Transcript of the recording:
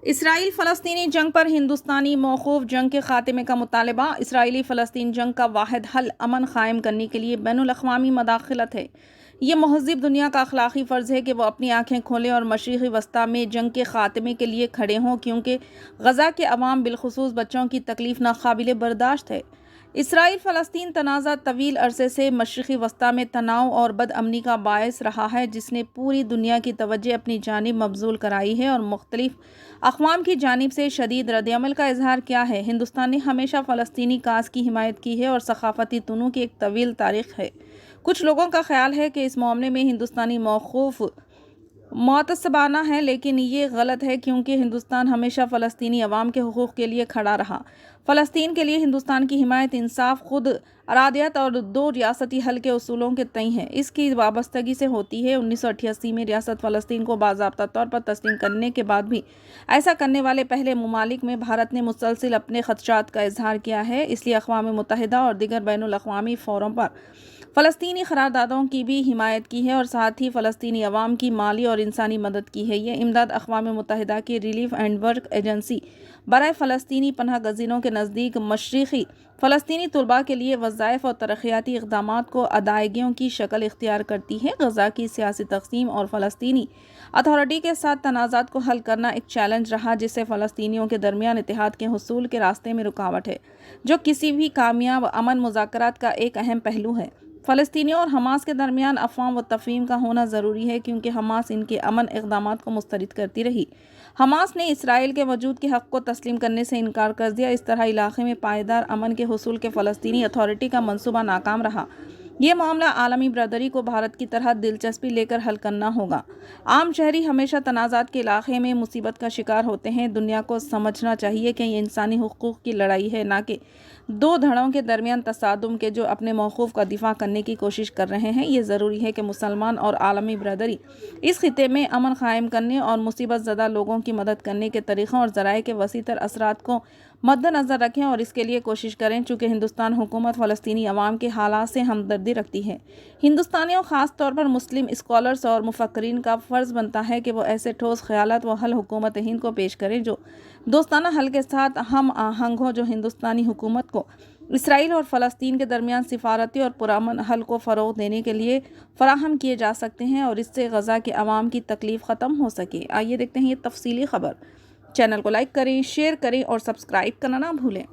اسرائیل فلسطینی جنگ پر ہندوستانی موقوف جنگ کے خاتمے کا مطالبہ۔ اسرائیلی فلسطین جنگ کا واحد حل امن قائم کرنے کے لیے بین الاقوامی مداخلت ہے۔ یہ مہذب دنیا کا اخلاقی فرض ہے کہ وہ اپنی آنکھیں کھولیں اور مشرقی وسطیٰ میں جنگ کے خاتمے کے لیے کھڑے ہوں، کیونکہ غزہ کے عوام بالخصوص بچوں کی تکلیف ناقابل برداشت ہے۔ اسرائیل فلسطین تنازع طویل عرصے سے مشرقی وسطیٰ میں تناؤ اور بدامنی کا باعث رہا ہے، جس نے پوری دنیا کی توجہ اپنی جانب مبذول کرائی ہے اور مختلف اقوام کی جانب سے شدید ردعمل کا اظہار کیا ہے۔ ہندوستان نے ہمیشہ فلسطینی کاز کی حمایت کی ہے اور ثقافتی تنوع کی ایک طویل تاریخ ہے۔ کچھ لوگوں کا خیال ہے کہ اس معاملے میں ہندوستانی موقف معتصبانہ ہے، لیکن یہ غلط ہے، کیونکہ ہندوستان ہمیشہ فلسطینی عوام کے حقوق کے لیے کھڑا رہا۔ فلسطین کے لیے ہندوستان کی حمایت انصاف، خود ارادیت اور دو ریاستی حل کے اصولوں کے تئیں ہے۔ اس کی وابستگی سے ہوتی ہے۔ 1988 میں ریاست فلسطین کو باضابطہ طور پر تسلیم کرنے کے بعد بھی ایسا کرنے والے پہلے ممالک میں بھارت نے مسلسل اپنے خدشات کا اظہار کیا ہے۔ اس لیے اقوام متحدہ اور دیگر بین الاقوامی فورم پر فلسطینی قراردادوں کی بھی حمایت کی ہے اور ساتھ ہی فلسطینی عوام کی مالی اور انسانی مدد کی ہے۔ یہ امداد اقوام متحدہ کی ریلیف اینڈ ورک ایجنسی برائے فلسطینی پناہ گزینوں کے نزدیک مشرقی فلسطینی طلباء کے لیے وظائف اور ترقیاتی اقدامات کو ادائیگیوں کی شکل اختیار کرتی ہے۔ غزہ کی سیاسی تقسیم اور فلسطینی اتھارٹی کے ساتھ تنازعات کو حل کرنا ایک چیلنج رہا، جس سے فلسطینیوں کے درمیان اتحاد کے حصول کے راستے میں رکاوٹ ہے، جو کسی بھی کامیاب امن مذاکرات کا ایک اہم پہلو ہے۔ فلسطینیوں اور حماس کے درمیان افہام و تفہیم کا ہونا ضروری ہے، کیونکہ حماس ان کے امن اقدامات کو مسترد کرتی رہی۔ حماس نے اسرائیل کے وجود کے حق کو تسلیم کرنے سے انکار کر دیا۔ اس طرح علاقے میں پائیدار امن کے حصول کے فلسطینی اتھارٹی کا منصوبہ ناکام رہا۔ یہ معاملہ عالمی برادری کو بھارت کی طرح دلچسپی لے کر حل کرنا ہوگا۔ عام شہری ہمیشہ تنازعات کے علاقے میں مصیبت کا شکار ہوتے ہیں۔ دنیا کو سمجھنا چاہیے کہ یہ انسانی حقوق کی لڑائی ہے، نہ کہ دو دھڑوں کے درمیان تصادم کے جو اپنے موقف کا دفاع کرنے کی کوشش کر رہے ہیں۔ یہ ضروری ہے کہ مسلمان اور عالمی برادری اس خطے میں امن قائم کرنے اور مصیبت زدہ لوگوں کی مدد کرنے کے طریقوں اور ذرائع کے وسیع تر اثرات کو مد نظر رکھیں اور اس کے لیے کوشش کریں۔ چونکہ ہندوستان حکومت فلسطینی عوام کے حالات سے ہمدردی رکھتی ہے، ہندوستانیوں خاص طور پر مسلم اسکالرز اور مفکرین کا فرض بنتا ہے کہ وہ ایسے ٹھوس خیالات و حل حکومت ہند کو پیش کریں جو دوستانہ حل کے ساتھ ہم آہنگ ہو، جو ہندوستانی حکومت کو اسرائیل اور فلسطین کے درمیان سفارتی اور پرامن حل کو فروغ دینے کے لیے فراہم کیے جا سکتے ہیں اور اس سے غزہ کے عوام کی تکلیف ختم ہو سکے۔ آئیے دیکھتے ہیں یہ تفصیلی خبر۔ چینل کو لائک کریں، شیئر کریں اور سبسکرائب کرنا نہ بھولیں۔